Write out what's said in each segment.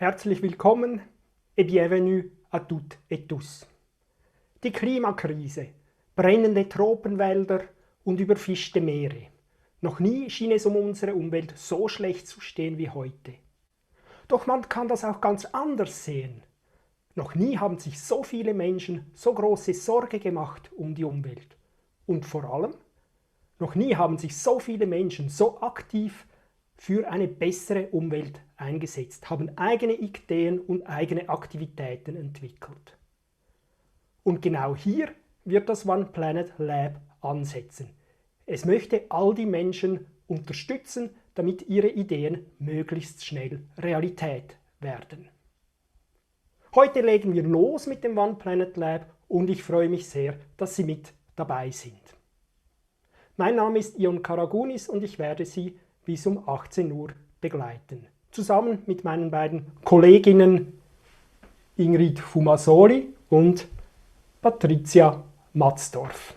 Herzlich willkommen et bienvenue à toutes et tous. Die Klimakrise, brennende Tropenwälder und überfischte Meere. Noch nie schien es um unsere Umwelt so schlecht zu stehen wie heute. Doch man kann das auch ganz anders sehen. Noch nie haben sich so viele Menschen so große Sorge gemacht um die Umwelt. Und vor allem, noch nie haben sich so viele Menschen so aktiv für eine bessere Umwelt eingesetzt, haben eigene Ideen und eigene Aktivitäten entwickelt. Und genau hier wird das One Planet Lab ansetzen. Es möchte all die Menschen unterstützen, damit ihre Ideen möglichst schnell Realität werden. Heute legen wir los mit dem One Planet Lab und ich freue mich sehr, dass Sie mit dabei sind. Mein Name ist Ion Karagunis und ich werde Sie bis um 18 Uhr begleiten. Zusammen mit meinen beiden Kolleginnen Ingrid Fumasoli und Patricia Matzdorf.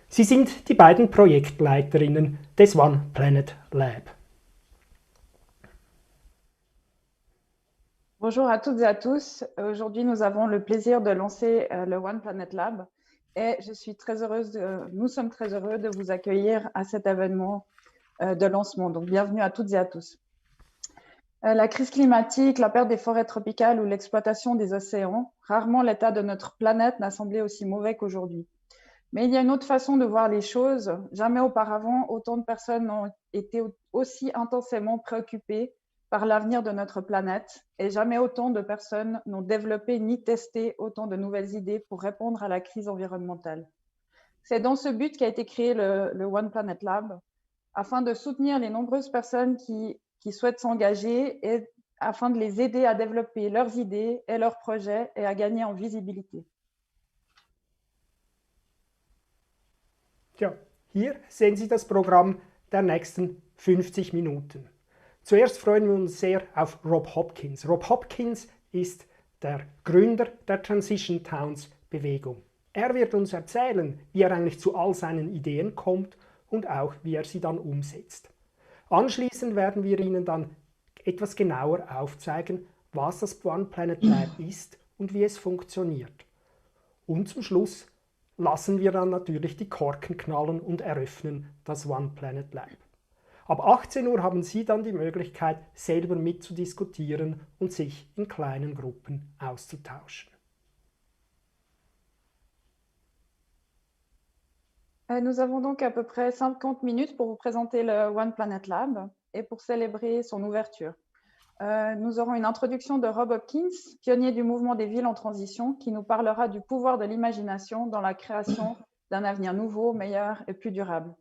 Sie sind die beiden Projektleiterinnen des One Planet Lab. Bonjour à toutes et à tous. Aujourd'hui, nous avons le plaisir de lancer le One Planet Lab et nous sommes très heureux de vous accueillir à cet événement de lancement. Donc, bienvenue à toutes et à tous. La crise climatique, la perte des forêts tropicales ou l'exploitation des océans, rarement l'état de notre planète n'a semblé aussi mauvais qu'aujourd'hui. Mais il y a une autre façon de voir les choses. Jamais auparavant, autant de personnes n'ont été aussi intensément préoccupées par l'avenir de notre planète et jamais autant de personnes n'ont développé ni testé autant de nouvelles idées pour répondre à la crise environnementale. C'est dans ce but qu'a été créé le One Planet Lab, afin de soutenir les nombreuses personnes qui souhaitent s'engager et afin de les aider à développer leurs idées et leurs projets et à gagner en visibilité. Ja, hier sehen Sie das Programm der nächsten 50 Minuten. Zuerst freuen wir uns sehr auf Rob Hopkins. Rob Hopkins ist der Gründer der Transition Towns Bewegung. Er wird uns erzählen, wie er eigentlich zu all seinen Ideen kommt und auch, wie er sie dann umsetzt. Anschließend werden wir Ihnen dann etwas genauer aufzeigen, was das One Planet Lab ist und wie es funktioniert. Und zum Schluss lassen wir dann natürlich die Korken knallen und eröffnen das One Planet Lab. Ab 18 Uhr haben Sie dann die Möglichkeit, selber mitzudiskutieren und sich in kleinen Gruppen auszutauschen. Nous avons donc à peu près 50 minutes pour vous présenter le One Planet Lab et pour célébrer son ouverture. Nous aurons une introduction de Rob Hopkins, pionnier du mouvement des villes en transition, qui nous parlera du pouvoir de l'imagination dans la création d'un avenir nouveau, meilleur et plus durable.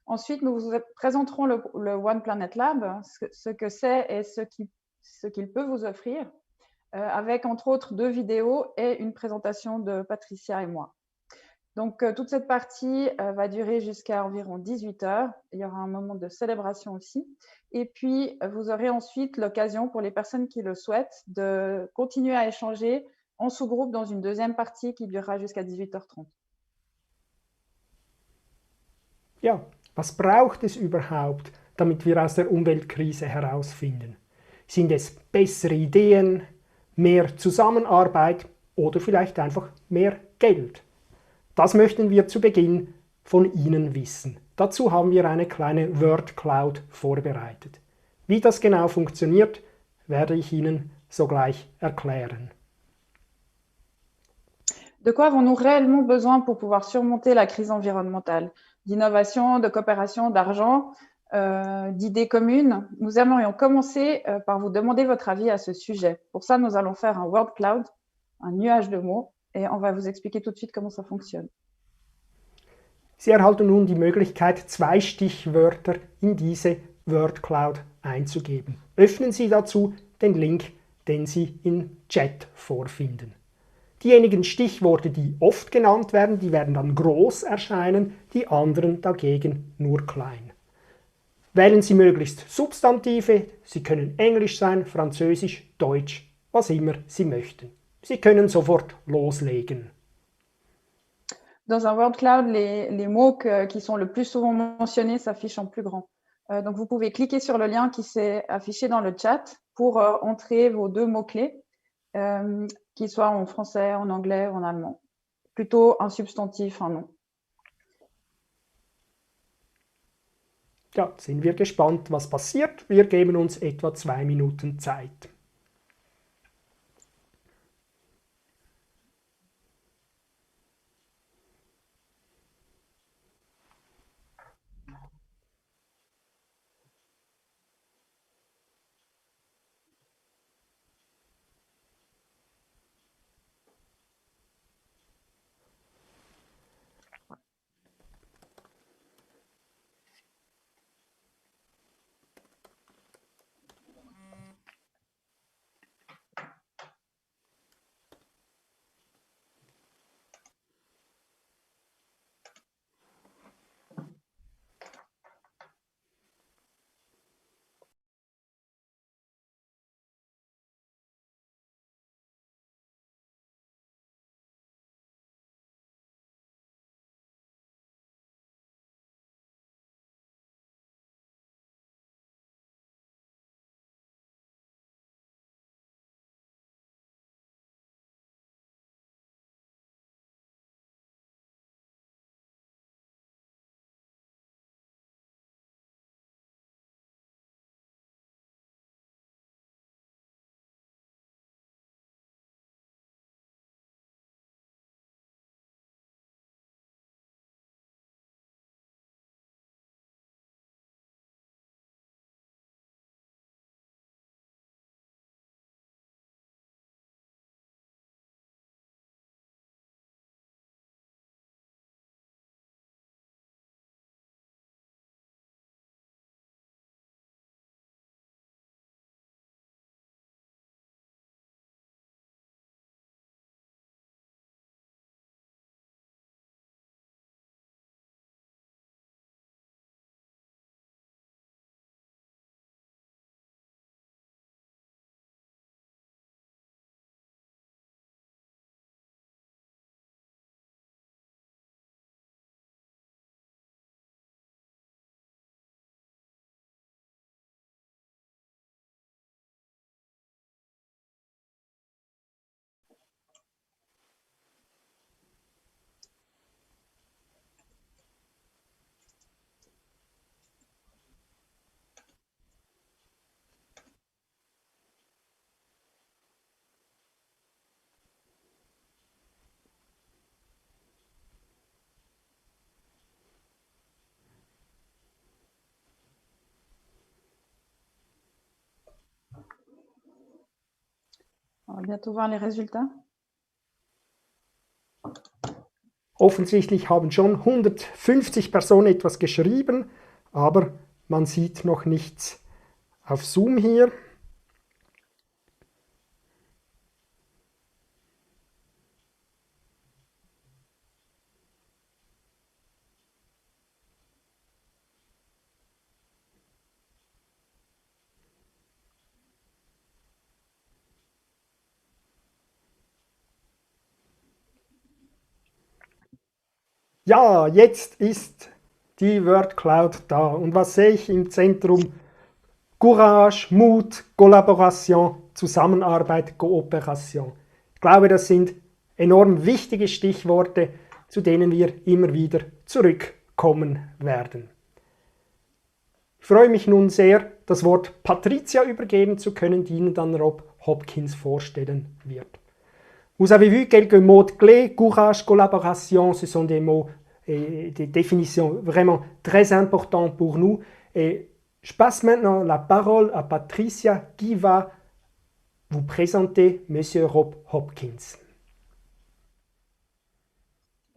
Ensuite, nous vous présenterons le One Planet Lab, ce que c'est et ce qu'il peut vous offrir, avec entre autres 2 vidéos et une présentation de Patricia et moi. Donc, toute cette partie va durer jusqu'à environ 18 heures. Il y aura un moment de célébration aussi. Et puis, vous aurez ensuite l'occasion pour les personnes qui le souhaitent de continuer à échanger en sous-groupe dans une deuxième partie qui durera jusqu'à 18h30. Ja, was braucht es überhaupt, damit wir aus der Umweltkrise herausfinden? Sind es bessere Ideen, mehr Zusammenarbeit oder vielleicht einfach mehr Geld? Das möchten wir zu Beginn von Ihnen wissen. Dazu haben wir eine kleine Word Cloud vorbereitet. Wie das genau funktioniert, werde ich Ihnen sogleich erklären. De quoi avons-nous réellement besoin pour pouvoir surmonter la crise environnementale? D'innovation, de coopération, d'argent, d'idées communes. Nous aimerions commencer par vous demander votre avis à ce sujet. Pour ça, nous allons faire un word cloud, un nuage de mots, et on va vous expliquer tout de suite comment ça fonctionne. Sie erhalten nun die Möglichkeit, 2 Stichwörter in diese Word Cloud einzugeben. Öffnen Sie dazu den Link, den Sie im Chat vorfinden. Diejenigen Stichworte, die oft genannt werden, die werden dann groß erscheinen, die anderen dagegen nur klein. Wählen Sie möglichst Substantive, sie können Englisch sein, Französisch, Deutsch, was immer Sie möchten. Sie können sofort loslegen. Dans un word cloud, les mots qui sont le plus souvent mentionnés s'affichent en plus grand. Donc, vous pouvez cliquer sur le lien qui s'est affiché dans le chat pour entrer vos 2 mots-clés, qu'ils soient en français, en anglais ou en allemand. Plutôt un substantif, un nom. Ja, sind wir gespannt, was passiert. Wir geben uns etwa 2 Minuten Zeit. On va bientôt voir les résultats. Offensichtlich haben schon 150 Personen etwas geschrieben, aber man sieht noch nichts auf Zoom hier. Ja, jetzt ist die Word Cloud da. Und was sehe ich im Zentrum? Courage, Mut, Collaboration, Zusammenarbeit, Kooperation. Ich glaube, das sind enorm wichtige Stichworte, zu denen wir immer wieder zurückkommen werden. Ich freue mich nun sehr, das Wort Patricia übergeben zu können, die Ihnen dann Rob Hopkins vorstellen wird. Vous avez vu quelques mots-clés, courage, collaboration, ce sont des mots et des définitions vraiment très importants pour nous. Et je passe maintenant la parole à Patricia qui va vous présenter Monsieur Rob Hopkins.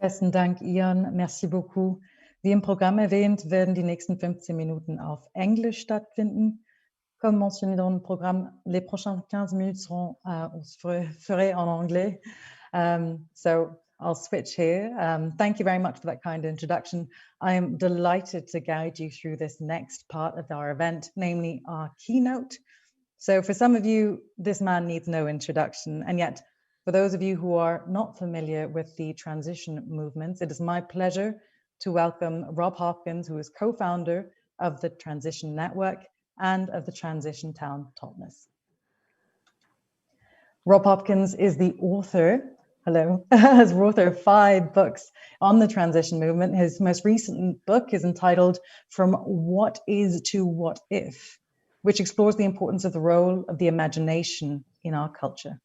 Besten Dank, Ian. Merci beaucoup. Wie im Programm erwähnt, werden die nächsten 15 Minuten auf Englisch stattfinden. Comme mentionné dans le programme, les prochaines 15 minutes seraient en anglais. So I'll switch here. Thank you very much for that kind introduction. I am delighted to guide you through this next part of our event, namely our keynote. So for some of you, this man needs no introduction, and yet for those of you who are not familiar with the transition movements, it is my pleasure to welcome Rob Hopkins, who is co-founder of the Transition Network and of the Transition Town Totnes. Rob Hopkins is the author, has authored 5 books on the transition movement. His most recent book is entitled From What Is to What If, which explores the importance of the role of the imagination in our culture.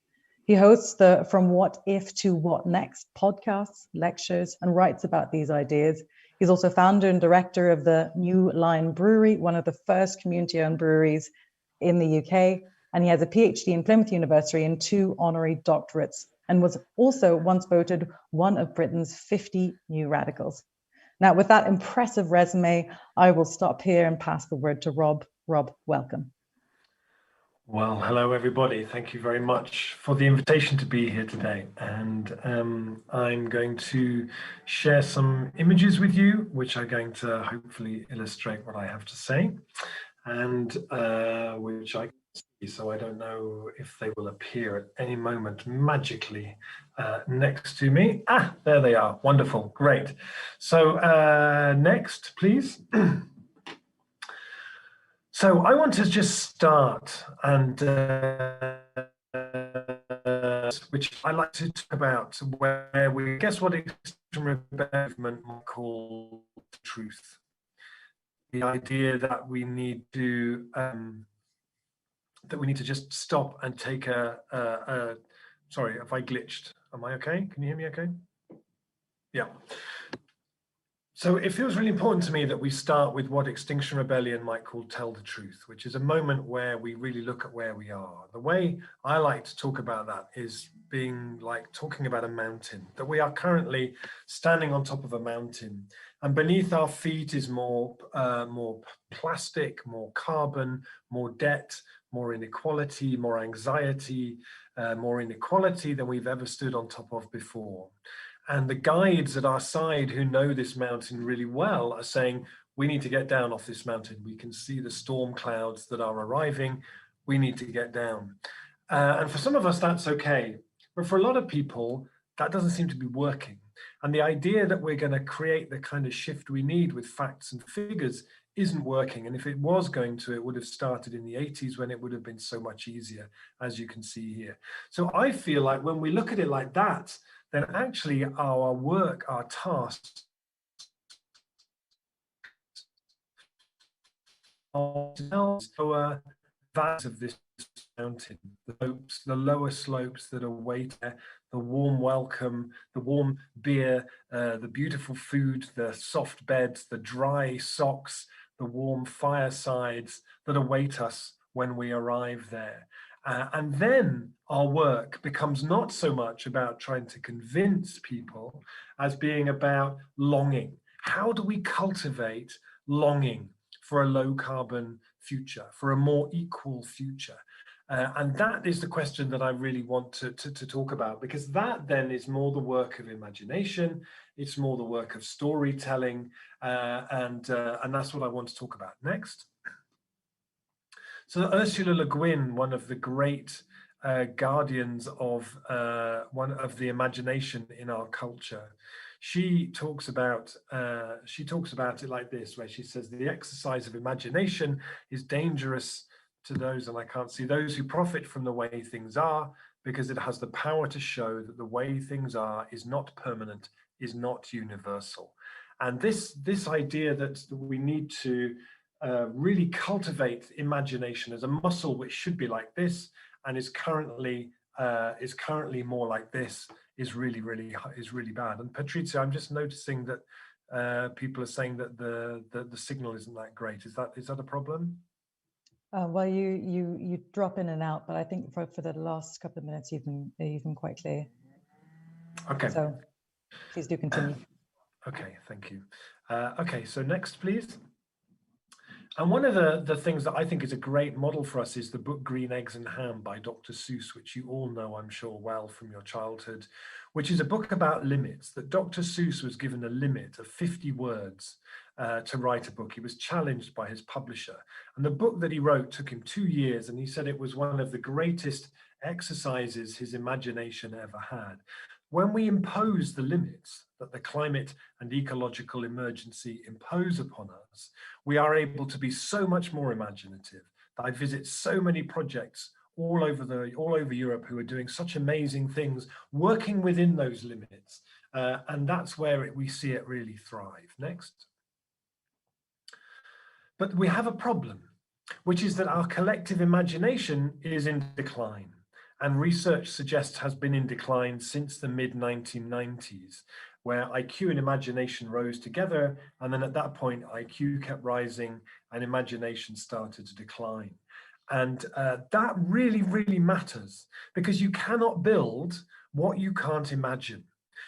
He hosts the From What If to What Next podcasts, lectures, and writes about these ideas. He's also founder and director of the New Line Brewery, one of the first community-owned breweries in the UK. And he has a PhD in Plymouth University and 2 honorary doctorates, and was also once voted one of Britain's 50 new radicals. Now, with that impressive resume, I will stop here and pass the word to Rob. Rob, welcome. Well, hello, everybody. Thank you very much for the invitation to be here today. And I'm going to share some images with you, which are going to hopefully illustrate what I have to say, and which I can see. So I don't know if they will appear at any moment magically next to me. Ah, there they are. Wonderful. Great. So next, please. So I want to just start, and which I like to talk about, where we guess what extreme movement might call truth. The idea that we need to just stop and take sorry, if I glitched, am I okay? Can you hear me okay? Yeah. So it feels really important to me that we start with what Extinction Rebellion might call tell the truth, which is a moment where we really look at where we are. The way I like to talk about that is being like talking about a mountain, that we are currently standing on top of a mountain, and beneath our feet is more plastic, more carbon, more debt, more inequality, more anxiety, more inequality than we've ever stood on top of before. And the guides at our side who know this mountain really well are saying, we need to get down off this mountain. We can see the storm clouds that are arriving. We need to get down. And for some of us, that's okay. But for a lot of people, that doesn't seem to be working. And the idea that we're going to create the kind of shift we need with facts and figures isn't working. And if it was going to, it would have started in the 80s when it would have been so much easier, as you can see here. So I feel like when we look at it like that, then actually our work, our tasks, lower valleys of this mountain, the lower slopes that await there, the warm welcome, the warm beer, the beautiful food, the soft beds, the dry socks, the warm firesides that await us when we arrive there. And then our work becomes not so much about trying to convince people as being about longing. How do we cultivate longing for a low carbon future, for a more equal future? And that is the question that I really want to talk about, because that then is more the work of imagination, it's more the work of storytelling, and that's what I want to talk about next. So Ursula Le Guin, one of the great guardians of the imagination in our culture, she talks about it like this, where she says the exercise of imagination is dangerous to those, and I can't see, those who profit from the way things are, because it has the power to show that the way things are is not permanent, is not universal. And this idea that we need to really cultivate imagination as a muscle, which should be like this and is currently more like this, is really bad. And Patrizia, I'm just noticing that people are saying that the signal isn't that great. Is that a problem? Well, you drop in and out, but I think for the last couple of minutes you've been quite clear. Okay. So please do continue. Okay, thank you. Okay, so next, please. And one of the things that I think is a great model for us is the book Green Eggs and Ham by Dr. Seuss, which you all know, I'm sure, well from your childhood, which is a book about limits, that Dr. Seuss was given a limit of 50 words to write a book. He was challenged by his publisher. And the book that he wrote took him 2 years, and he said it was one of the greatest exercises his imagination ever had. when we impose the limits that the climate and ecological emergency impose upon us, we are able to be so much more imaginative. I visit so many projects all over Europe who are doing such amazing things, working within those limits. And that's where we see it really thrive. Next. But we have a problem, which is that our collective imagination is in decline. And research suggests has been in decline since the mid-1990s, where IQ and imagination rose together. And then at that point, IQ kept rising and imagination started to decline. And that really, really matters, because you cannot build what you can't imagine.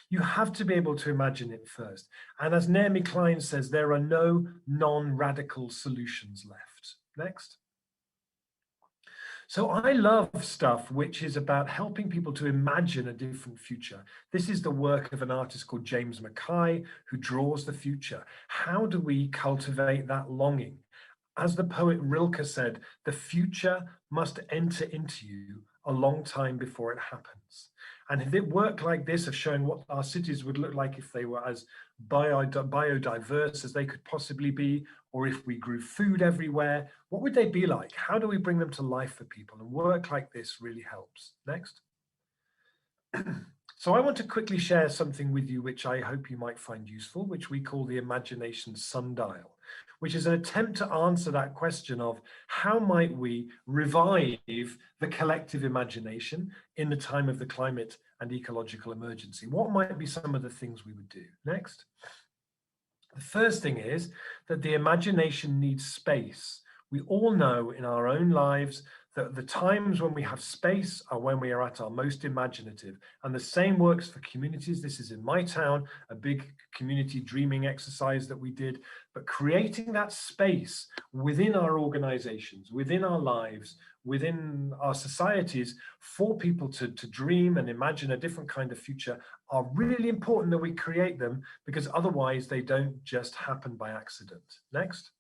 You have to be able to imagine it first. And as Naomi Klein says, there are no non-radical solutions left. Next. So I love stuff which is about helping people to imagine a different future. This is the work of an artist called James Mackay, who draws the future. How do we cultivate that longing? As the poet Rilke said, the future must enter into you a long time before it happens. And if it worked like this of showing what our cities would look like if they were as biodiverse as they could possibly be, or if we grew food everywhere, what would they be like? How do we bring them to life for people? And work like this really helps. Next. So I want to quickly share something with you which I hope you might find useful, which we call the imagination sundial, which is an attempt to answer that question of how might we revive the collective imagination in the time of the climate and ecological emergency? What might be some of the things we would do? Next. The first thing is that the imagination needs space. We all know in our own lives that the times when we have space are when we are at our most imaginative. And the same works for communities. This is in my town, a big community dreaming exercise that we did. But creating that space within our organizations, within our lives, within our societies for people to dream and imagine a different kind of future are really important that we create them, because otherwise they don't just happen by accident. Next.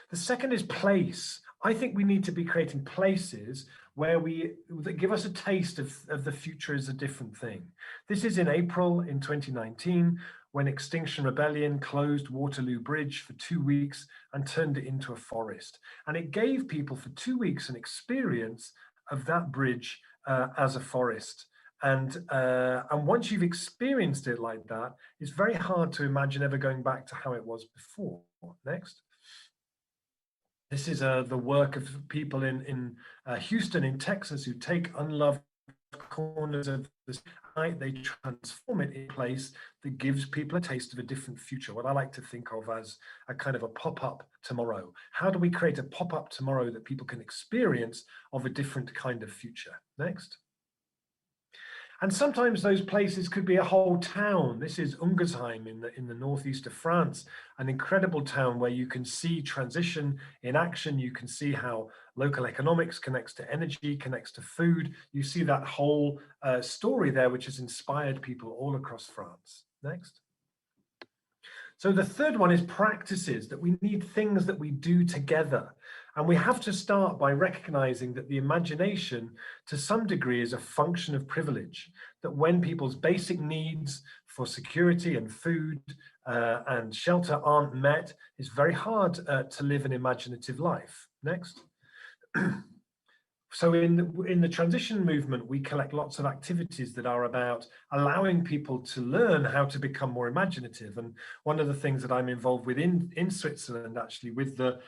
The second is place. I think we need to be creating places where that give us a taste of the future as a different thing. This is in April in 2019, when Extinction Rebellion closed Waterloo Bridge for 2 weeks and turned it into a forest. And it gave people for 2 weeks an experience of that bridge as a forest. And once you've experienced it like that, it's very hard to imagine ever going back to how it was before. Next. This is the work of people in Houston, in Texas, who take unloved corners of the night, they transform it in a place that gives people a taste of a different future, what I like to think of as a kind of a pop-up tomorrow. How do we create a pop-up tomorrow that people can experience of a different kind of future? Next. And sometimes those places could be a whole town. This is Ungersheim in the northeast of France, an incredible town where you can see transition in action. You can see how local economics connects to energy, connects to food. You see that whole story there, which has inspired people all across France. Next. So the third one is practices, that we need things that we do together. And we have to start by recognizing that the imagination, to some degree, is a function of privilege, that when people's basic needs for security and food and shelter aren't met, it's very hard to live an imaginative life. Next. So in the transition movement, we collect lots of activities that are about allowing people to learn how to become more imaginative. And one of the things that I'm involved with in Switzerland, actually, with the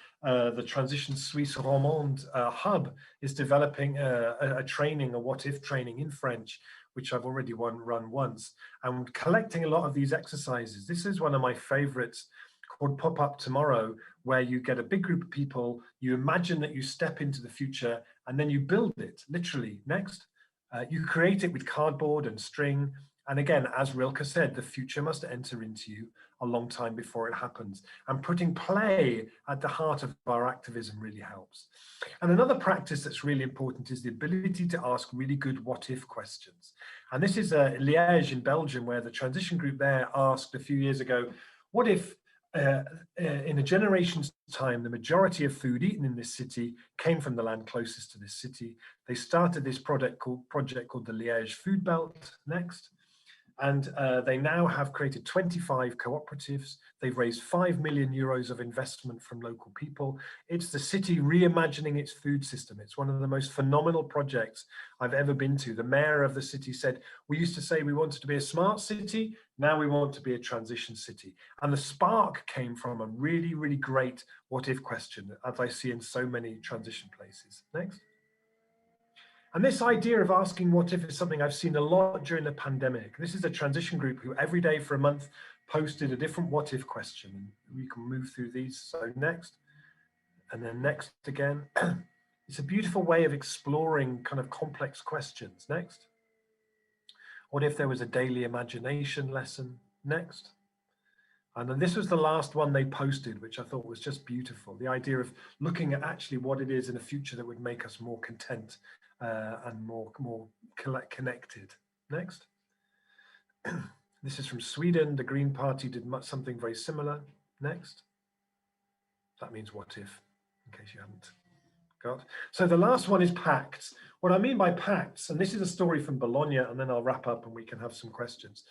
Transition Suisse Romande hub, is developing a training, a what-if training in French, which I've already run once, and collecting a lot of these exercises. This is one of my favorites, called Pop Up Tomorrow, where you get a big group of people, you imagine that you step into the future, and then you build it, literally. Next. You create it with cardboard and string. And again, as Rilke said, the future must enter into you a long time before it happens. And putting play at the heart of our activism really helps. And another practice that's really important is the ability to ask really good what-if questions. And this is Liège in Belgium, where the transition group there asked a few years ago, what if in a generation's time, the majority of food eaten in this city came from the land closest to this city? They started this project called the Liège Food Belt. Next. And they now have created 25 cooperatives. They've raised 5 million euros of investment from local people. It's the city reimagining its food system. It's one of the most phenomenal projects I've ever been to. The mayor of the city said, we used to say we wanted to be a smart city. Now we want to be a transition city. And the spark came from a really, really great what if question, as I see in so many transition places. Next. And this idea of asking what if is something I've seen a lot during the pandemic. This is a transition group who every day for a month posted a different what if question. We can move through these. So next, and then next again. It's a beautiful way of exploring kind of complex questions. Next. What if there was a daily imagination lesson? Next. And then this was the last one they posted, which I thought was just beautiful. The idea of looking at actually what it is in a future that would make us more content and more connected. Next. This is from Sweden. The Green Party did something very similar. Next. That means what if, in case you haven't got. So the last one is pacts. What I mean by pacts, and this is a story from Bologna, and then I'll wrap up and we can have some questions.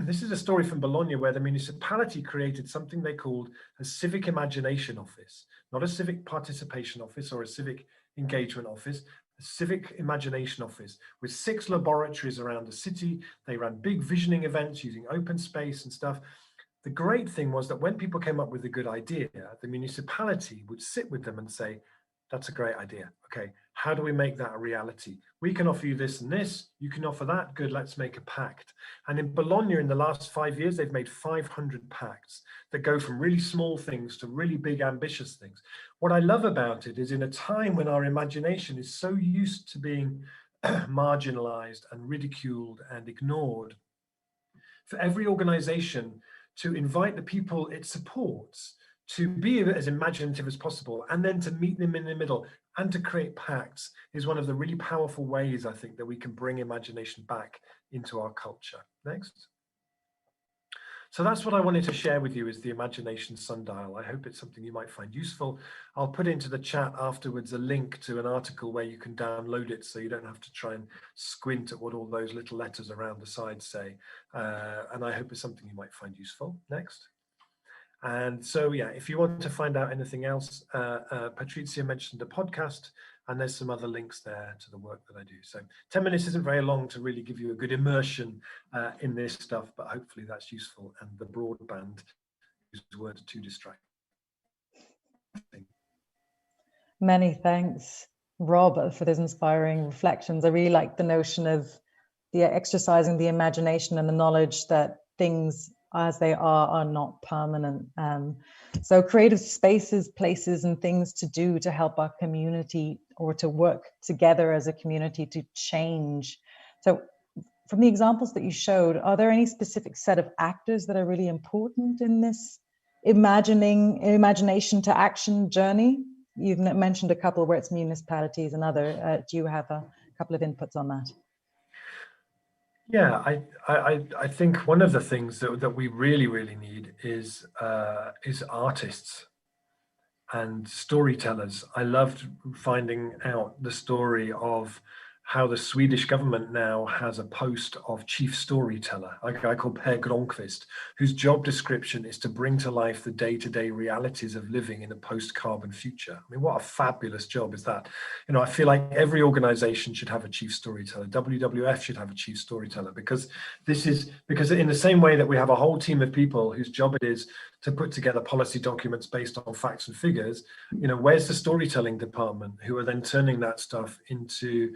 This is a story from Bologna where the municipality created something they called a civic imagination office, not a civic participation office or a civic engagement office, a civic imagination office with 6 laboratories around the city. They ran big visioning events using open space and stuff. The great thing was that when people came up with a good idea, the municipality would sit with them and say, that's a great idea. Okay, how do we make that a reality? We can offer you this and this, you can offer that, good, let's make a pact. And in Bologna in the last 5 years, they've made 500 pacts that go from really small things to really big, ambitious things. What I love about it is in a time when our imagination is so used to being marginalized and ridiculed and ignored, for every organization to invite the people it supports to be as imaginative as possible and then to meet them in the middle and to create pacts is one of the really powerful ways, I think, that we can bring imagination back into our culture. Next. So that's what I wanted to share with you is the Imagination Sundial. I hope it's something you might find useful. I'll put into the chat afterwards a link to an article where you can download it so you don't have to try and squint at what all those little letters around the side say. And I hope it's something you might find useful. Next. And so, yeah, if you want to find out anything else, Patricia mentioned a podcast, and there's some other links there to the work that I do. So 10 minutes isn't very long to really give you a good immersion in this stuff, but hopefully that's useful. And the broadband uses words to distract. Many thanks, Rob, for those inspiring reflections. I really like the notion of the exercising the imagination and the knowledge that things as they are not permanent. So creative spaces, places and things to do to help our community or to work together as a community to change. So from the examples that you showed, are there any specific set of actors that are really important in this imagination to action journey? You've mentioned a couple where it's municipalities and other. Do you have a couple of inputs on that? Yeah, I think one of the things that we really need is artists and storytellers. I loved finding out the story of how the Swedish government now has a post of chief storyteller, a guy called Per Gronqvist, whose job description is to bring to life the day-to-day realities of living in a post-carbon future. I mean, what a fabulous job is that? You know, I feel like every organization should have a chief storyteller. WWF should have a chief storyteller because in the same way that we have a whole team of people whose job it is to put together policy documents based on facts and figures, you know, where's the storytelling department who are then turning that stuff into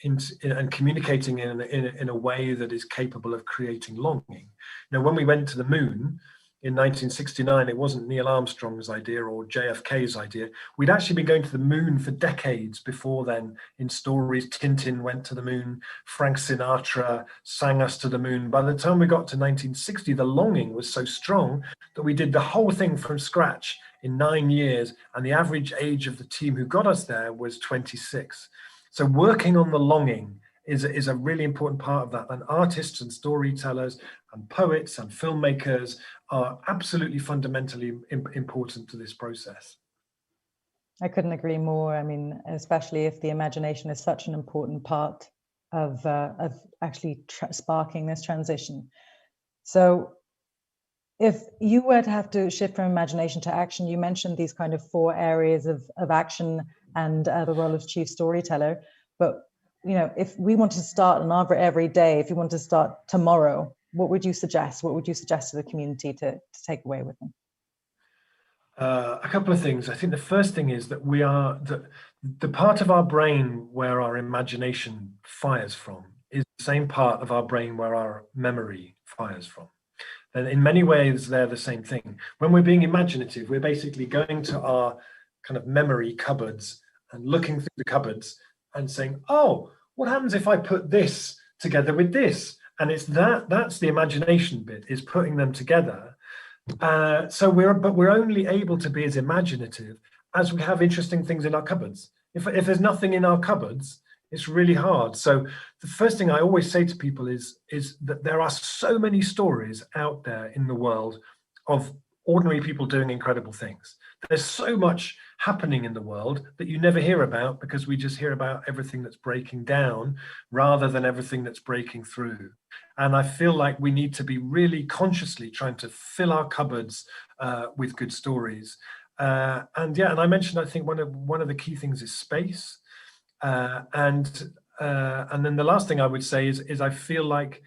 and communicating in a way that is capable of creating longing. You know, when we went to the moon in 1969, it wasn't Neil Armstrong's idea or JFK's idea. We'd actually been going to the moon for decades before then. In stories, Tintin went to the moon, Frank Sinatra sang us to the moon. By the time we got to 1960, the longing was so strong that we did the whole thing from scratch in 9 years, and the average age of the team who got us there was 26. So working on the longing is a really important part of that. And artists and storytellers and poets and filmmakers are absolutely fundamentally important to this process. I couldn't agree more. I mean, especially if the imagination is such an important part of actually sparking this transition. So if you were to have to shift from imagination to action, you mentioned these kind of 4 areas of action and the role of chief storyteller. But, you know, if we want to start an every day, if you want to start tomorrow, what would you suggest? What would you suggest to the community to take away with them? A couple of things. I think the first thing is that we are the part of our brain where our imagination fires from is the same part of our brain where our memory fires from. And in many ways, they're the same thing. When we're being imaginative, we're basically going to our kind of memory cupboards and looking through the cupboards and saying, oh, what happens if I put this together with this? And it's that's the imagination bit, is putting them together. So we're only able to be as imaginative as we have interesting things in our cupboards. If there's nothing in our cupboards, it's really hard. So the first thing I always say to people is that there are so many stories out there in the world of ordinary people doing incredible things. There's so much happening in the world that you never hear about, because we just hear about everything that's breaking down rather than everything that's breaking through. And I feel like we need to be really consciously trying to fill our cupboards with good stories. And I mentioned, I think one of the key things is space. And then the last thing I would say is I feel like,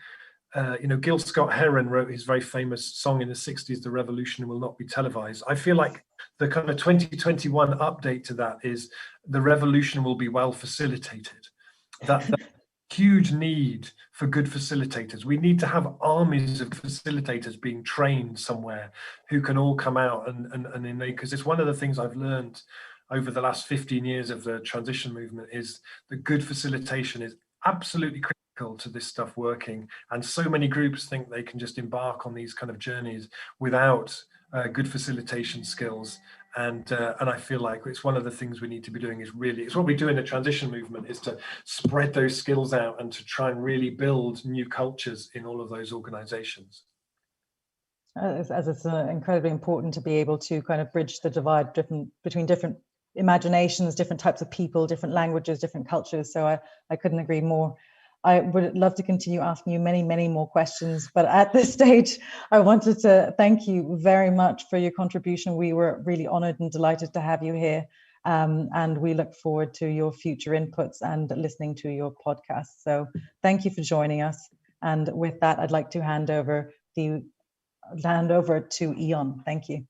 Gil Scott-Heron wrote his very famous song in the 60s, "The Revolution Will Not Be Televised." I feel like the kind of 2021 update to that is the revolution will be well facilitated. That huge need for good facilitators. We need to have armies of facilitators being trained somewhere who can all come out and because it's one of the things I've learned over the last 15 years of the transition movement is the good facilitation is absolutely critical to this stuff working. And so many groups think they can just embark on these kind of journeys without good facilitation skills. And I feel like it's one of the things we need to be doing it's what we do in the transition movement, is to spread those skills out and to try and really build new cultures in all of those organizations. As it's incredibly important to be able to kind of bridge the divide between different imaginations, different types of people, different languages, different cultures. So I couldn't agree more. I would love to continue asking you many, many more questions, but at this stage, I wanted to thank you very much for your contribution. We were really honored and delighted to have you here, and we look forward to your future inputs and listening to your podcast. So thank you for joining us. And with that, I'd like to hand over to Ian. Thank you.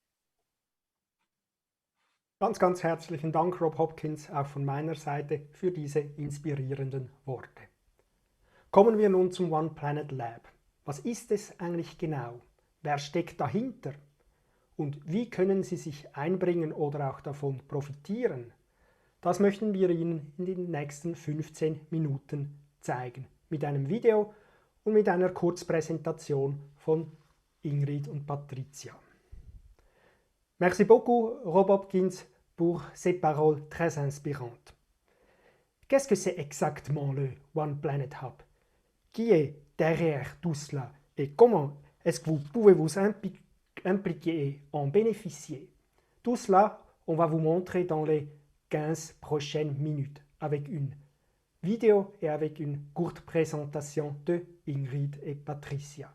Ganz, ganz herzlichen Dank, Rob Hopkins, auch von meiner Seite für diese inspirierenden Worte. Kommen wir nun zum One Planet Lab. Was ist es eigentlich genau? Wer steckt dahinter? Und wie können Sie sich einbringen oder auch davon profitieren? Das möchten wir Ihnen in den nächsten 15 Minuten zeigen. Mit einem Video und mit einer Kurzpräsentation von Ingrid und Patricia. Merci beaucoup, Rob Hopkins, pour ces paroles très inspirantes. Qu'est-ce que c'est exactement le One Planet Hub? Qui est derrière tout cela et comment est-ce que vous pouvez vous impliquer et en bénéficier? Tout cela, on va vous montrer dans les 15 prochaines minutes avec une vidéo et avec une courte présentation de Ingrid et Patricia.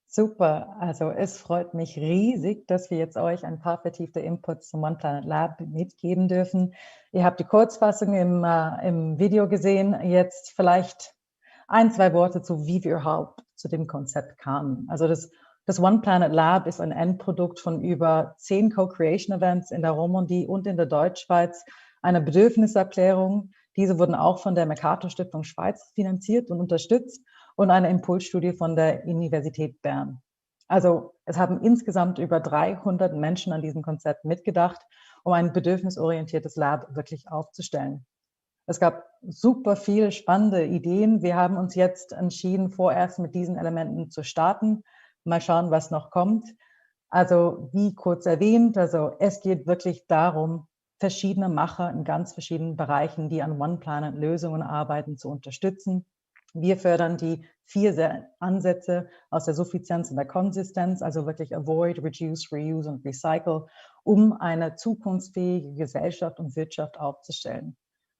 Super, also es freut mich riesig, dass wir jetzt euch ein paar vertiefte Inputs zum One Planet Lab mitgeben dürfen. Ihr habt die Kurzfassung im Video gesehen. Jetzt vielleicht ein, zwei Worte zu, wie wir überhaupt zu dem Konzept kamen. Also das One Planet Lab ist ein Endprodukt von über 10 Co-Creation-Events in der Romandie und in der Deutschschweiz, einer Bedürfniserklärung. Diese wurden auch von der Mercator Stiftung Schweiz finanziert und unterstützt und eine Impulsstudie von der Universität Bern. Also es haben insgesamt über 300 Menschen an diesem Konzept mitgedacht, um ein bedürfnisorientiertes Lab wirklich aufzustellen. Es gab super viele spannende Ideen. Wir haben uns jetzt entschieden, vorerst mit diesen Elementen zu starten. Mal schauen, was noch kommt. Also wie kurz erwähnt, also es geht wirklich darum, verschiedene Macher in ganz verschiedenen Bereichen, die an One Planet Lösungen arbeiten, zu unterstützen. Wir fördern die 4 Ansätze aus der Suffizienz und der Konsistenz, also wirklich Avoid, Reduce, Reuse und Recycle, um eine zukunftsfähige Gesellschaft und Wirtschaft aufzustellen.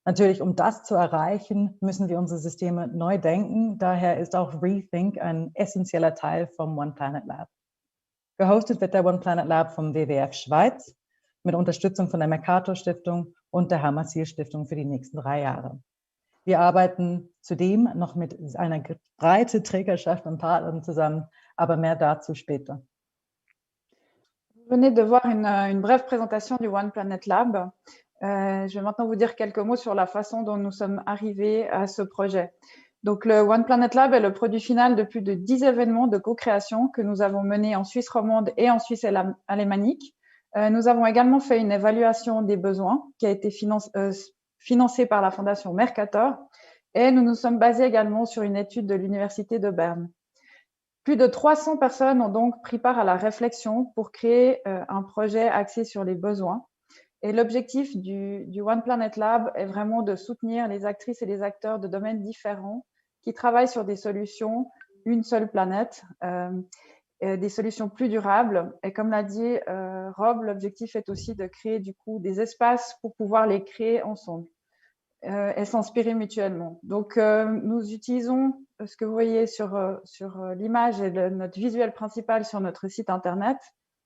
Natürlich, um das zu erreichen, müssen wir unsere Systeme neu denken. Daher ist auch Rethink ein essentieller Teil vom One Planet Lab. Gehostet wird der One Planet Lab vom WWF Schweiz mit Unterstützung von der Mercator Stiftung und der Hammerziel Stiftung für die nächsten 3 Jahre. Wir arbeiten zudem noch mit einer breiten Trägerschaft und Partnern zusammen, aber mehr dazu später. Vous venez de voir une brève présentation du One Planet Lab. Je vais maintenant vous dire quelques mots sur la façon dont nous sommes arrivés à ce projet. Donc, le One Planet Lab est le produit final de plus de 10 événements de co-création que nous avons menés en Suisse romande et en Suisse alémanique. Nous avons également fait une évaluation des besoins qui a été financée par la Fondation Mercator, et nous nous sommes basés également sur une étude de l'Université de Berne. Plus de 300 personnes ont donc pris part à la réflexion pour créer un projet axé sur les besoins. Et l'objectif du One Planet Lab est vraiment de soutenir les actrices et les acteurs de domaines différents qui travaillent sur des solutions, une seule planète, des solutions plus durables. Et comme l'a dit Rob, l'objectif est aussi de créer du coup des espaces pour pouvoir les créer ensemble et s'inspirer mutuellement. Donc, nous utilisons ce que vous voyez sur l'image et notre visuel principal sur notre site internet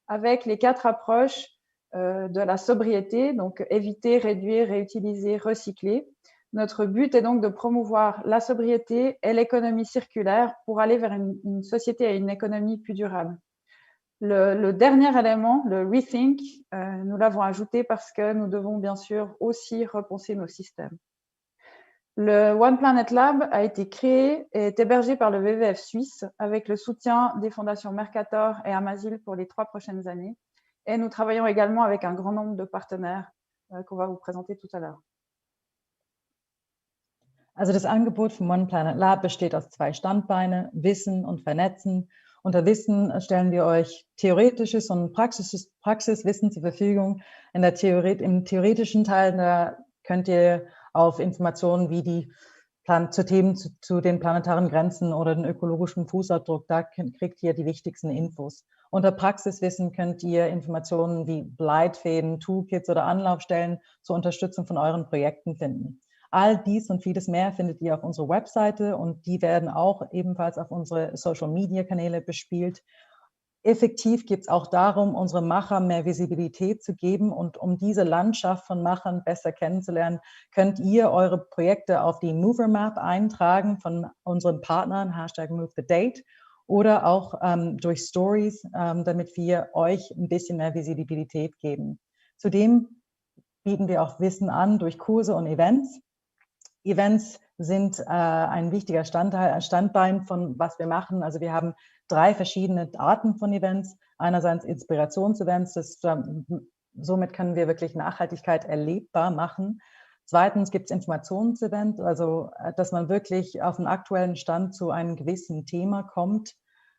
avec les 4 approches de la sobriété, donc éviter, réduire, réutiliser, recycler. Notre but est donc de promouvoir la sobriété et l'économie circulaire pour aller vers une société et une économie plus durable. Le dernier élément, le Rethink, nous l'avons ajouté parce que nous devons bien sûr aussi repenser nos systèmes. Le One Planet Lab a été créé et est hébergé par le WWF suisse avec le soutien des fondations Mercator et Amazil pour les 3 prochaines années. Et nous travaillons également avec un grand nombre de partenaires qu'on va vous présenter tout à l'heure. Also das Angebot vom One Planet Lab besteht aus 2 Standbeine, Wissen und Vernetzen. Unter Wissen stellen wir euch theoretisches und Praxiswissen zur Verfügung. Im theoretischen Teil, da könnt ihr auf Informationen wie die zu Themen zu den planetaren Grenzen oder den ökologischen Fußabdruck, da kriegt ihr die wichtigsten Infos. Unter Praxiswissen könnt ihr Informationen wie Leitfäden, Toolkits oder Anlaufstellen zur Unterstützung von euren Projekten finden. All dies und vieles mehr findet ihr auf unserer Webseite und die werden auch ebenfalls auf unsere Social-Media-Kanäle bespielt. Effektiv geht es auch darum, unsere Macher mehr Visibilität zu geben, und um diese Landschaft von Machern besser kennenzulernen, könnt ihr eure Projekte auf die Mover Map eintragen von unseren Partnern, #MoveTheDate, oder auch durch Stories, damit wir euch ein bisschen mehr Visibilität geben. Zudem bieten wir auch Wissen an durch Kurse und Events. Events sind ein wichtiger Standbein von was wir machen. Also wir haben 3 verschiedene Arten von Events. Einerseits Inspirationsevents, somit können wir wirklich Nachhaltigkeit erlebbar machen. Zweitens gibt es Informationsevents, also dass man wirklich auf den aktuellen Stand zu einem gewissen Thema kommt.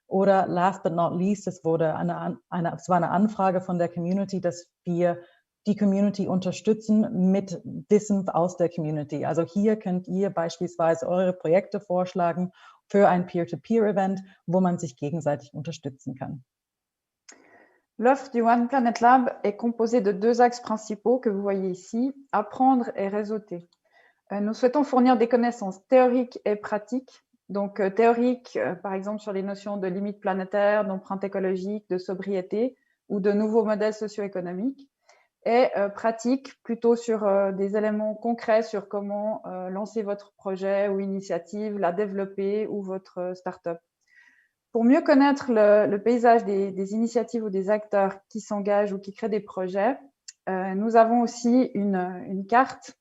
Oder last but not least, es war eine Anfrage von der Community, dass wir die Community unterstützen mit Wissen aus der Community. Also hier könnt ihr beispielsweise eure Projekte vorschlagen für ein Peer-to-Peer-Event, wo man sich gegenseitig unterstützen kann. L'offre du One Planet Lab est composée de 2 axes principaux que vous voyez ici, apprendre et réseauter. Nous souhaitons fournir des connaissances théoriques et pratiques Donc théoriques, par exemple sur les notions de limites planétaires, d'empreinte écologique, de sobriété ou de nouveaux modèles socio-économiques, et pratiques plutôt sur des éléments concrets sur comment lancer votre projet ou initiative, la développer ou votre start-up. Pour mieux connaître le paysage des initiatives ou des acteurs qui s'engagent ou qui créent des projets, nous avons aussi une carte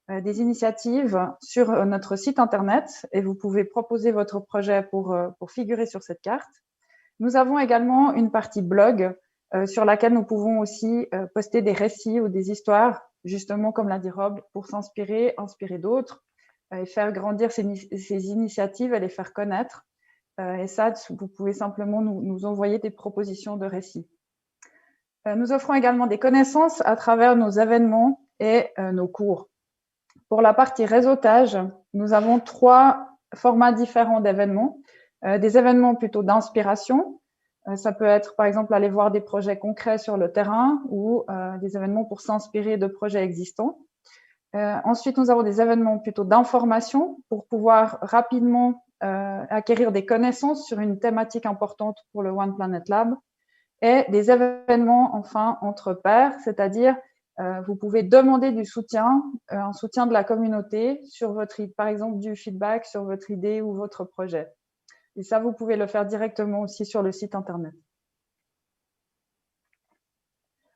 des initiatives sur notre site internet et vous pouvez proposer votre projet pour figurer sur cette carte. Nous avons également une partie blog sur laquelle nous pouvons aussi poster des récits ou des histoires, justement comme l'a dit Rob, pour s'inspirer, inspirer d'autres et faire grandir ces initiatives et les faire connaître. Et ça, vous pouvez simplement nous envoyer des propositions de récits. Nous offrons également des connaissances à travers nos événements et nos cours. Pour la partie réseautage, nous avons 3 formats différents d'événements. Des événements plutôt d'inspiration. Ça peut être, par exemple, aller voir des projets concrets sur le terrain ou des événements pour s'inspirer de projets existants. Ensuite, nous avons des événements plutôt d'information pour pouvoir rapidement acquérir des connaissances sur une thématique importante pour le One Planet Lab. Et des événements, enfin, entre pairs, c'est-à-dire vous pouvez demander du soutien, un soutien de la communauté sur votre, par exemple, du feedback sur votre idée ou votre projet. Et ça, vous pouvez le faire directement aussi sur le site internet.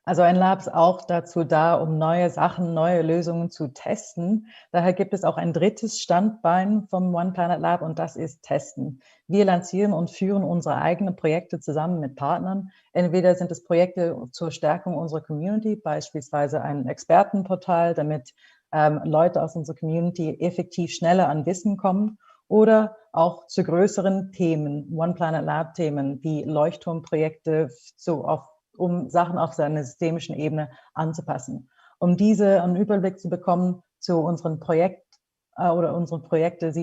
Also ein Lab ist auch dazu da, um neue Sachen, neue Lösungen zu testen. Daher gibt es auch ein drittes Standbein vom One Planet Lab und das ist Testen. Wir lancieren und führen unsere eigenen Projekte zusammen mit Partnern. Entweder sind es Projekte zur Stärkung unserer Community, beispielsweise ein Expertenportal, damit Leute aus unserer Community effektiv schneller an Wissen kommen, oder auch zu größeren Themen, One Planet Lab Themen wie Leuchtturmprojekte, um Sachen auf seiner systemischen Ebene anzupassen. Um einen Überblick zu bekommen zu unseren Projekten oder unseren Projekte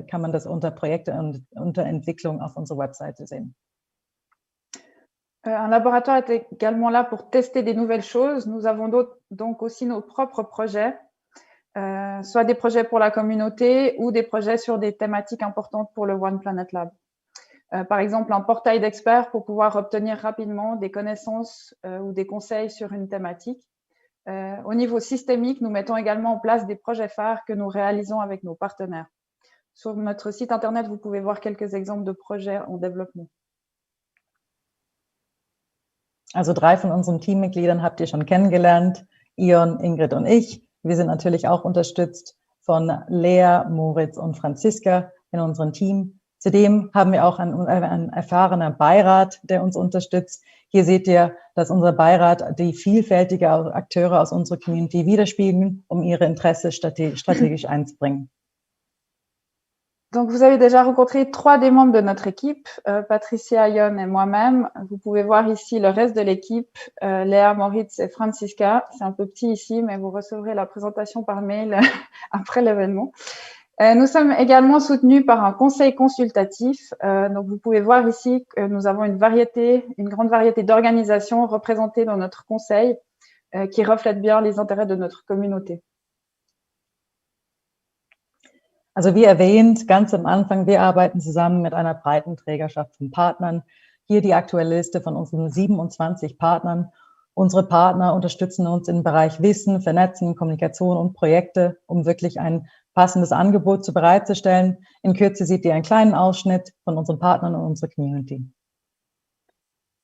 kann man das unter Projekte und unter Entwicklung auf unserer Webseite sehen. Un laboratoire est également là pour tester des nouvelles choses. Nous avons donc aussi nos propres projets, soit des projets pour la communauté ou des projets sur des thématiques importantes pour le One Planet Lab. Par exemple, un portail d'experts pour pouvoir obtenir rapidement des connaissances ou des conseils sur une thématique. Au niveau systémique, nous mettons également en place des projets phares que nous réalisons avec nos partenaires. Sur notre site internet, vous pouvez voir quelques exemples de projets en développement. Also 3 von unseren Teammitgliedern habt ihr schon kennengelernt, Ion, Ingrid und ich. Wir sind natürlich auch unterstützt von Lea, Moritz und Franziska in unserem Team. Zudem haben wir auch einen erfahrenen Beirat, der uns unterstützt. Hier seht ihr, dass unser Beirat die vielfältigen Akteure aus unserer Community widerspiegeln, um ihre Interessen stratégisch einzubringen. Donc, vous avez déjà rencontré 3 des membres de notre équipe, Patricia, Ion et moi-même. Vous pouvez voir ici le reste de l'équipe, Léa, Moritz et Franziska. C'est un peu petit ici, mais vous recevrez la présentation par mail après l'événement. Nous sommes également soutenus par un conseil consultatif. Donc, vous pouvez voir ici que nous avons une grande variété d'organisations représentées dans notre conseil qui reflètent bien les intérêts de notre communauté. Also wie erwähnt, ganz am Anfang, wir arbeiten zusammen mit einer breiten Trägerschaft von Partnern. Hier die aktuelle Liste von unseren 27 Partnern. Unsere Partner unterstützen uns im Bereich Wissen, Vernetzen, Kommunikation und Projekte, um wirklich ein passendes Angebot bereitzustellen. In Kürze seht ihr einen kleinen Ausschnitt von unseren Partnern und unserer Community.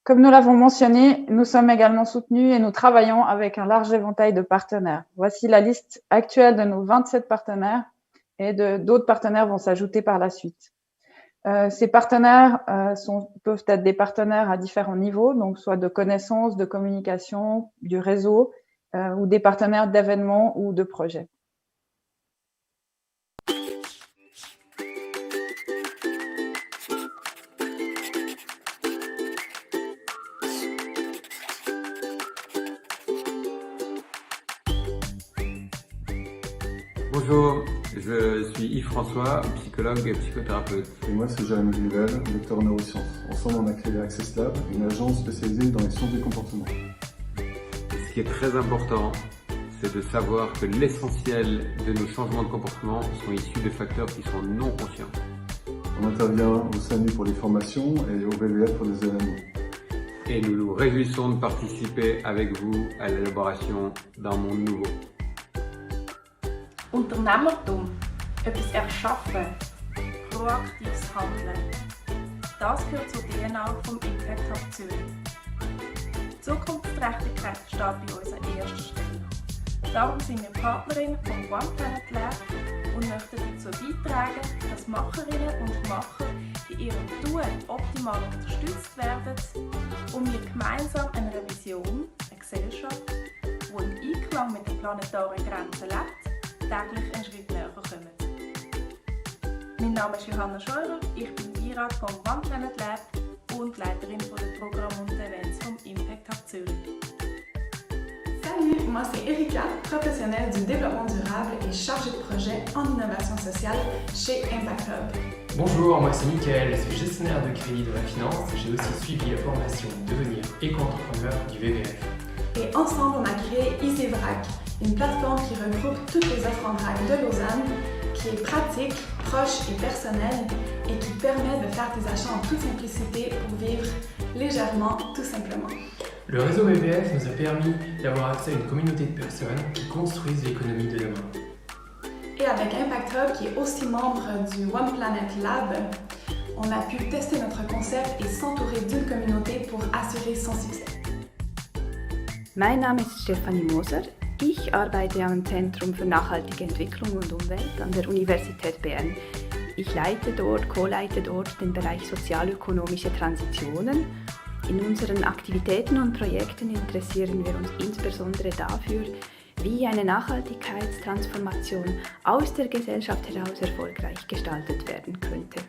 Comme nous l'avons mentionné, nous sommes également soutenus et nous travaillons avec un large éventail de partenaires. Voici la liste actuelle de nos 27 partenaires et d'autres partenaires vont s'ajouter par la suite. Ces partenaires peuvent être des partenaires à différents niveaux, donc soit de connaissances, de communication, du réseau, ou des partenaires d'événements ou de projets. Bonjour, je suis Yves-François, psychologue et psychothérapeute. Et moi, c'est Jérémy Glivel, docteur en neurosciences. Ensemble, on a créé Access Lab, une agence spécialisée dans les sciences du comportement. Et ce qui est très important, c'est de savoir que l'essentiel de nos changements de comportement sont issus de facteurs qui sont non conscients. On intervient au SAMU pour les formations et au WWF pour les événements. Et nous nous réjouissons de participer avec vous à l'élaboration d'un monde nouveau. Unternehmertum, etwas erschaffen, proaktives Handeln. Das gehört zur DNA vom Impact Hub Zürich. Zukunftsträchtigkeit steht bei uns an erster Stelle. Darum sind wir Partnerin vom One Planet Lab und möchten dazu beitragen, dass Macherinnen und Macher in ihrem Tun optimal unterstützt werden und wir gemeinsam einer Vision, eine Gesellschaft, die im Einklang mit den planetaren Grenzen lebt, täglich einen Schritt näher kommen. Mein Name ist Johanna Scheurer, ich bin Beirat vom One Planet Lab und Leiterin der Programme und Events vom Impact Hub Zürich. Salut, moi c'est Erika, professionnelle du développement durable et chargée de projet en innovation sociale chez Impact Hub. Bonjour, moi c'est Mickaël, je suis gestionnaire de crédit de la finance. J'ai aussi suivi la formation Devenir éco-entrepreneur du WWF. Et ensemble, on a créé EasyVrac, une plateforme qui regroupe toutes les offres en vrac de Lausanne, qui est pratique, proche et personnelle et qui permet de faire tes achats en toute simplicité pour vivre légèrement, tout simplement. Le réseau WWF nous a permis d'avoir accès à une communauté de personnes qui construisent l'économie de demain. Et avec Impact Hub, qui est aussi membre du One Planet Lab, on a pu tester notre concept et s'entourer d'une communauté pour assurer son succès. Mein Name ist Stefanie Moser. Ich arbeite am Zentrum für nachhaltige Entwicklung und Umwelt an der Universität Bern. Ich co-leite dort den Bereich sozialökonomische Transitionen. In unseren Aktivitäten und Projekten interessieren wir uns insbesondere dafür, wie eine Nachhaltigkeitstransformation aus der Gesellschaft heraus erfolgreich gestaltet werden könnte.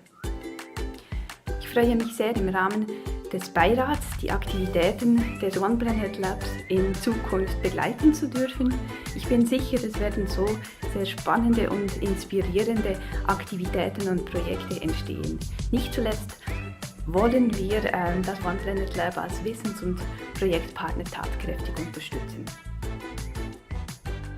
Ich freue mich sehr, im Rahmen des Beirats die Aktivitäten des One Planet Labs in Zukunft begleiten zu dürfen. Ich bin sicher, es werden so sehr spannende und inspirierende Aktivitäten und Projekte entstehen. Nicht zuletzt wollen wir das One Planet Lab als Wissens- und Projektpartner tatkräftig unterstützen.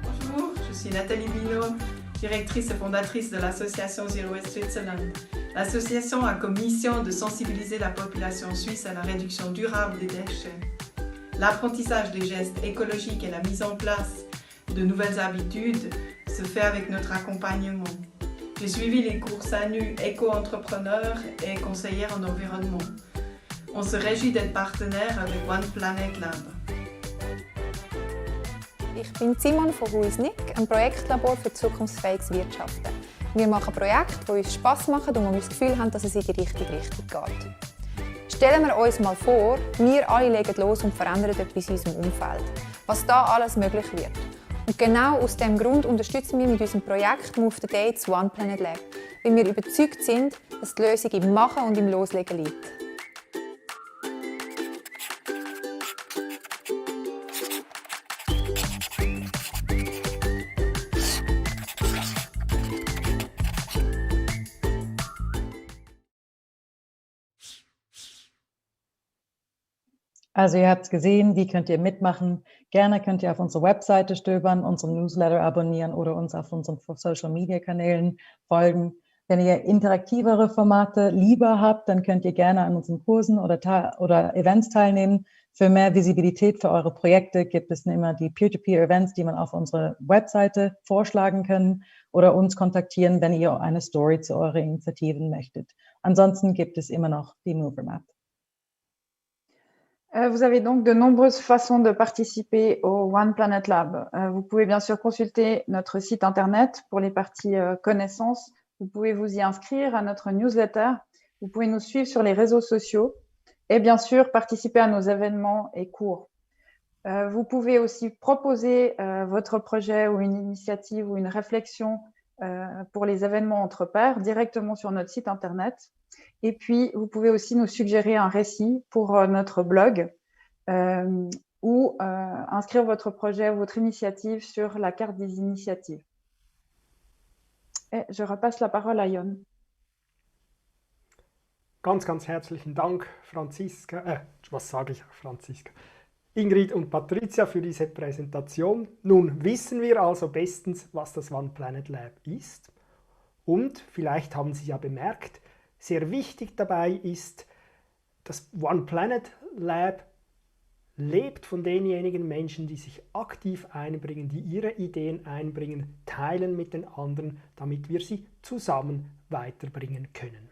Bonjour, je suis Nathalie Binot, directrice et fondatrice de l'association Zero Waste Switzerland. L'association a comme mission de sensibiliser la population suisse à la réduction durable des déchets. L'apprentissage des gestes écologiques et la mise en place de nouvelles habitudes se fait avec notre accompagnement. J'ai suivi les cours SANU éco-entrepreneur et conseillère en environnement. On se réjouit d'être partenaire avec One Planet Lab. Ich bin Simon von Huisnick, ein Projektlabor für zukunftsfähiges Wirtschaften. Wir machen Projekte, die uns Spass machen und wo wir das Gefühl haben, dass es in die richtige Richtung geht. Stellen wir uns mal vor, wir alle legen los und verändern etwas in unserem Umfeld. Was da alles möglich wird. Und genau aus diesem Grund unterstützen wir mit unserem Projekt Move the Day das One Planet Lab, weil wir überzeugt sind, dass die Lösung im Machen und im Loslegen liegt. Also ihr habt es gesehen, wie könnt ihr mitmachen. Gerne könnt ihr auf unsere Webseite stöbern, unseren Newsletter abonnieren oder uns auf unseren Social-Media-Kanälen folgen. Wenn ihr interaktivere Formate lieber habt, dann könnt ihr gerne an unseren Kursen oder Events teilnehmen. Für mehr Visibilität für eure Projekte gibt es immer die Peer-to-Peer-Events, die man auf unserer Webseite vorschlagen kann oder uns kontaktieren, wenn ihr eine Story zu euren Initiativen möchtet. Ansonsten gibt es immer noch die Mover Map. Vous avez donc de nombreuses façons de participer au One Planet Lab. Vous pouvez bien sûr consulter notre site internet pour les parties connaissances. Vous pouvez vous y inscrire à notre newsletter. Vous pouvez nous suivre sur les réseaux sociaux et bien sûr participer à nos événements et cours. Vous pouvez aussi proposer votre projet ou une initiative ou une réflexion pour les événements entre pairs directement sur notre site internet. Et puis, vous pouvez aussi nous suggérer un récit pour notre blog ou inscrire votre projet ou votre initiative sur la carte des initiatives. Et je repasse la parole à Jon. Ganz, ganz herzlichen Dank, Ingrid und Patricia für diese Präsentation. Nun wissen wir also bestens, was das One Planet Lab ist. Und vielleicht haben Sie ja bemerkt, Sehr wichtig dabei ist, das One Planet Lab lebt von denjenigen Menschen, die sich aktiv einbringen, die ihre Ideen einbringen, teilen mit den anderen, damit wir sie zusammen weiterbringen können.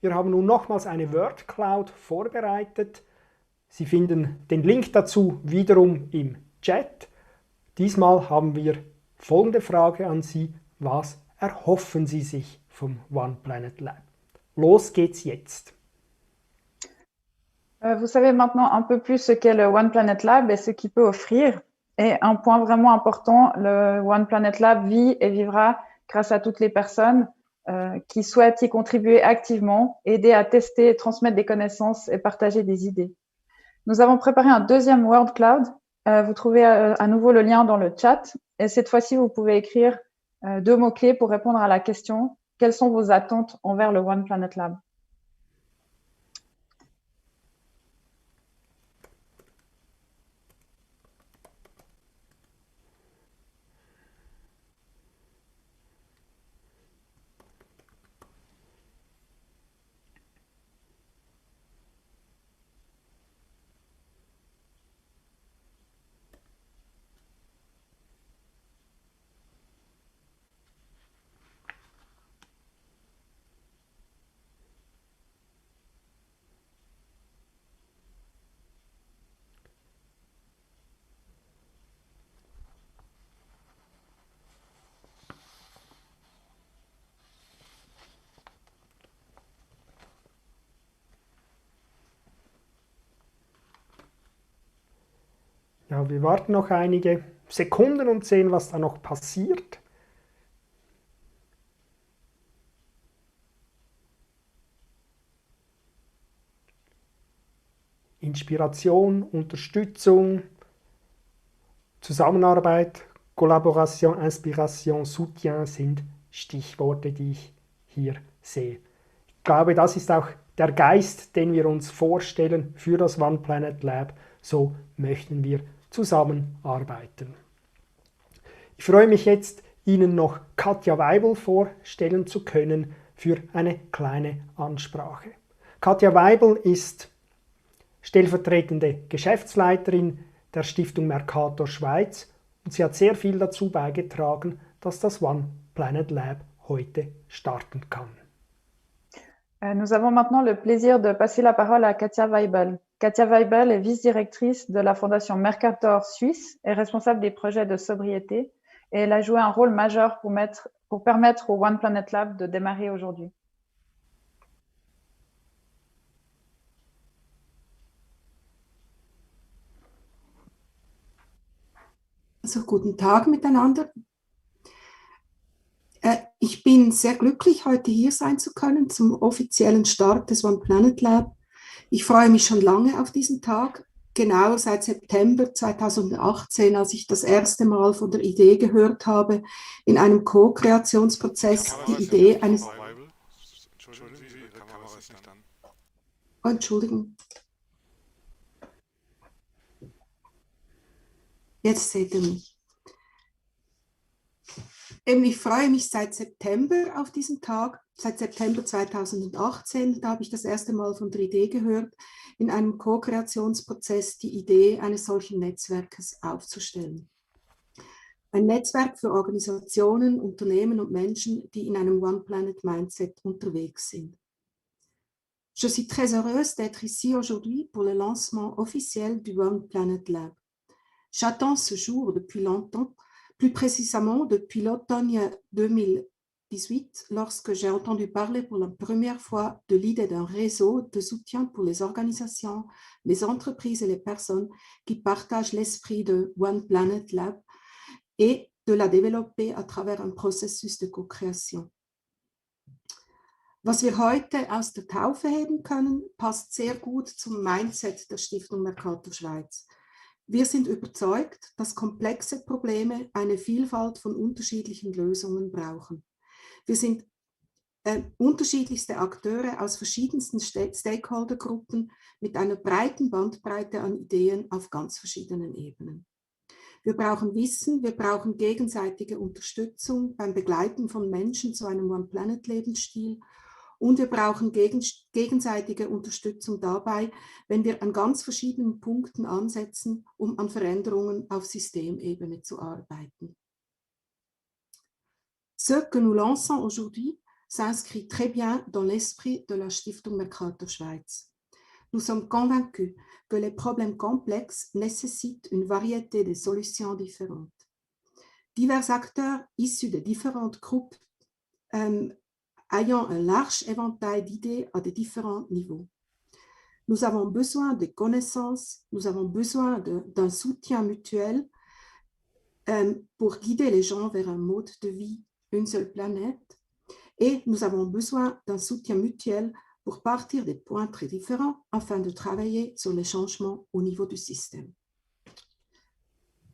Wir haben nun nochmals eine Word Cloud vorbereitet. Sie finden den Link dazu wiederum im Chat. Diesmal haben wir folgende Frage an Sie. Was erhoffen Sie sich vom One Planet Lab? Los geht's jetzt. Vous savez maintenant un peu plus ce qu'est le One Planet Lab et ce qu'il peut offrir. Et un point vraiment important, le One Planet Lab vit et vivra grâce à toutes les personnes qui souhaitent y contribuer activement, aider à tester, transmettre des connaissances et partager des idées. Nous avons préparé un deuxième Word Cloud. Vous trouvez à nouveau le lien dans le chat. Et cette fois-ci, vous pouvez écrire 2 mots-clés pour répondre à la question « Quelles sont vos attentes envers le One Planet Lab ?» Ja, wir warten noch einige Sekunden und sehen, was da noch passiert. Inspiration, Unterstützung, Zusammenarbeit, Collaboration, Inspiration, Soutien sind Stichworte, die ich hier sehe. Ich glaube, das ist auch der Geist, den wir uns vorstellen für das One Planet Lab. So möchten wir zusammenarbeiten. Ich freue mich jetzt, Ihnen noch Katja Weibel vorstellen zu können für eine kleine Ansprache. Katja Weibel ist stellvertretende Geschäftsleiterin der Stiftung Mercator Schweiz und sie hat sehr viel dazu beigetragen, dass das One Planet Lab heute starten kann. Nous avons maintenant le plaisir de passer la parole à Katja Weibel. Katja Weibel est vice-directrice de la Fondation Mercator Suisse et responsable des projets de sobriété. Et elle a joué un rôle majeur pour permettre au One Planet Lab de démarrer aujourd'hui. Also, guten Tag miteinander. Ich bin sehr glücklich, heute hier sein zu können zum offiziellen Start des One Planet Lab. Ich freue mich schon lange auf diesen Tag, genau seit September 2018, als ich das erste Mal von der Idee gehört habe, in einem Co-Kreationsprozess die Idee eines... Oh, Entschuldigung. Jetzt seht ihr mich. Ich freue mich seit September auf diesen Tag, seit September 2018, da habe ich das erste Mal von der Idee gehört, in einem Co-Kreationsprozess die Idee eines solchen Netzwerkes aufzustellen. Ein Netzwerk für Organisationen, Unternehmen und Menschen, die in einem One Planet Mindset unterwegs sind. Je suis très heureuse d'être ici aujourd'hui pour le lancement officiel du One Planet Lab. J'attends ce jour depuis longtemps, plus précisément depuis l'automne 2018, lorsque j'ai entendu parler pour la première fois de l'idée d'un réseau de soutien pour les organisations, les entreprises et les personnes qui partagent l'esprit de One Planet Lab et de la développer à travers un processus de co-création. Was wir heute aus der Taufe heben können, passt sehr gut zum Mindset der Stiftung Mercator Schweiz. Wir sind überzeugt, dass komplexe Probleme eine Vielfalt von unterschiedlichen Lösungen brauchen. Wir sind unterschiedlichste Akteure aus verschiedensten Stakeholdergruppen mit einer breiten Bandbreite an Ideen auf ganz verschiedenen Ebenen. Wir brauchen Wissen, wir brauchen gegenseitige Unterstützung beim Begleiten von Menschen zu einem One-Planet-Lebensstil Und wir brauchen gegenseitige Unterstützung dabei, wenn wir an ganz verschiedenen Punkten ansetzen, um an Veränderungen auf Systemebene zu arbeiten. Ce que nous lançons aujourd'hui s'inscrit très bien dans l'esprit de la Stiftung Mercator Schweiz. Nous sommes convaincus que les problèmes complexes nécessitent une variété de solutions différentes. Divers acteurs issus de différentes groupes ayant un large éventail d'idées à de différents niveaux. Nous avons besoin de connaissances, nous avons besoin d'un soutien mutuel pour guider les gens vers un mode de vie, une seule planète, et nous avons besoin d'un soutien mutuel pour partir des points très différents afin de travailler sur les changements au niveau du System.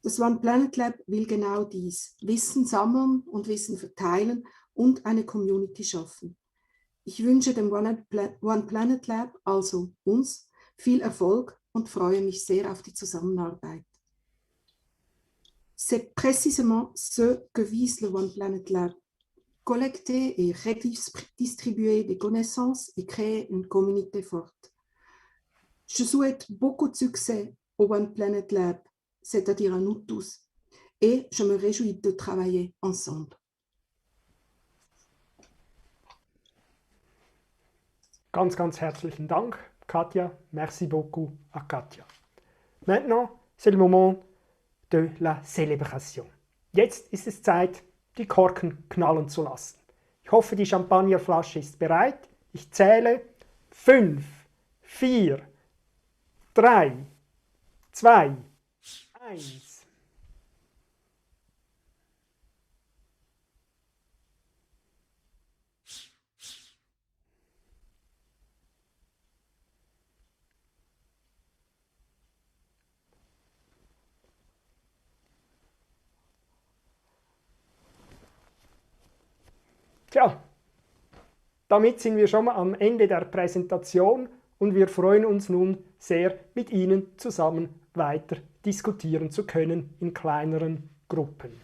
Das One Planet Lab will genau dies, Wissen sammeln und Wissen verteilen und eine Community schaffen. Ich wünsche dem One Planet Lab, also uns, viel Erfolg und freue mich sehr auf die Zusammenarbeit. C'est précisément ce que vise le One Planet Lab. Collecter et redistribuer des connaissances et créer une communauté forte. Je souhaite beaucoup de succès au One Planet Lab, c'est-à-dire à nous tous, et je me réjouis de travailler ensemble. Ganz, ganz herzlichen Dank, Katja. Merci beaucoup à Katja. Maintenant, c'est le moment de la célébration. Jetzt ist es Zeit, die Korken knallen zu lassen. Ich hoffe, die Champagnerflasche ist bereit. Ich zähle 5, 4, 3, 2, 1. Tja, damit sind wir schon mal am Ende der Präsentation und wir freuen uns nun sehr, mit Ihnen zusammen weiter diskutieren zu können in kleineren Gruppen.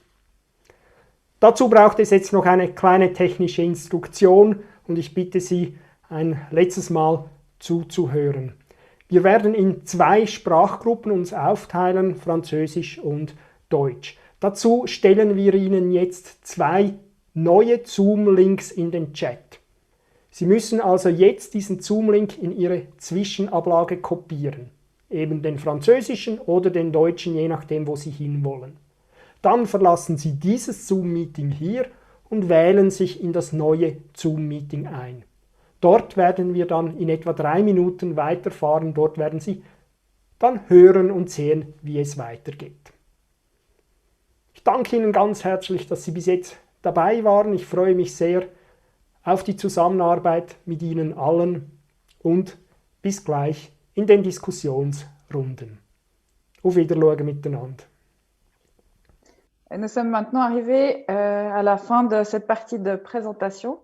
Dazu braucht es jetzt noch eine kleine technische Instruktion und ich bitte Sie, ein letztes Mal zuzuhören. Wir werden in 2 Sprachgruppen uns aufteilen, Französisch und Deutsch. Dazu stellen wir Ihnen jetzt 2 neue Zoom-Links in den Chat. Sie müssen also jetzt diesen Zoom-Link in Ihre Zwischenablage kopieren. Eben den französischen oder den deutschen, je nachdem, wo Sie hinwollen. Dann verlassen Sie dieses Zoom-Meeting hier und wählen sich in das neue Zoom-Meeting ein. Dort werden wir dann in etwa 3 Minuten weiterfahren. Dort werden Sie dann hören und sehen, wie es weitergeht. Ich danke Ihnen ganz herzlich, dass Sie bis jetzt dabei waren. Ich freue mich sehr auf die Zusammenarbeit mit Ihnen allen und bis gleich in den Diskussionsrunden. Auf Wiedersehen miteinander. Nous sommes maintenant arrivés à la fin de cette partie de présentation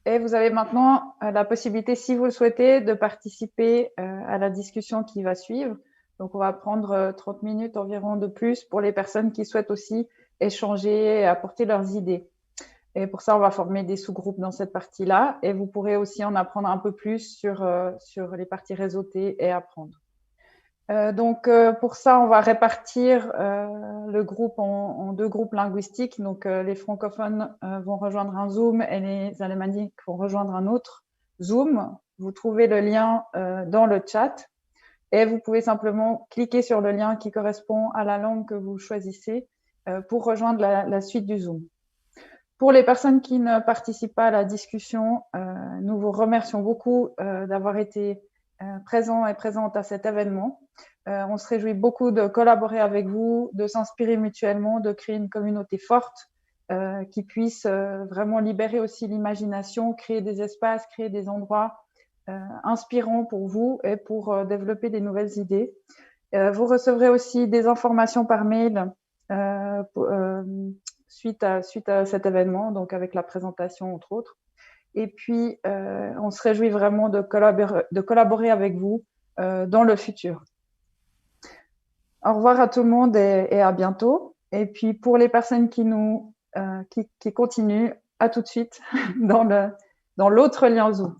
et vous avez maintenant la possibilité, si vous le souhaitez, de participer à la discussion qui va suivre. Donc on va prendre 30 minutes environ de plus pour les personnes qui souhaitent aussi échanger et apporter leurs idées. Et pour ça, on va former des sous-groupes dans cette partie-là et vous pourrez aussi en apprendre un peu plus sur les parties réseautées et apprendre. Donc pour ça, on va répartir le groupe en 2 groupes linguistiques. Donc les francophones vont rejoindre un Zoom et les alémaniques vont rejoindre un autre Zoom. Vous trouvez le lien dans le chat et vous pouvez simplement cliquer sur le lien qui correspond à la langue que vous choisissez pour rejoindre la suite du Zoom. Pour les personnes qui ne participent pas à la discussion, nous vous remercions beaucoup d'avoir été présents et présentes à cet événement. On se réjouit beaucoup de collaborer avec vous, de s'inspirer mutuellement, de créer une communauté forte qui puisse vraiment libérer aussi l'imagination, créer des espaces, créer des endroits inspirants pour vous et pour développer des nouvelles idées. Vous recevrez aussi des informations par mail suite à cet événement, donc avec la présentation entre autres. Et puis, on se réjouit vraiment de collaborer avec vous dans le futur. Au revoir à tout le monde et à bientôt. Et puis, pour les personnes qui continuent, à tout de suite dans dans l'autre Lianzhou.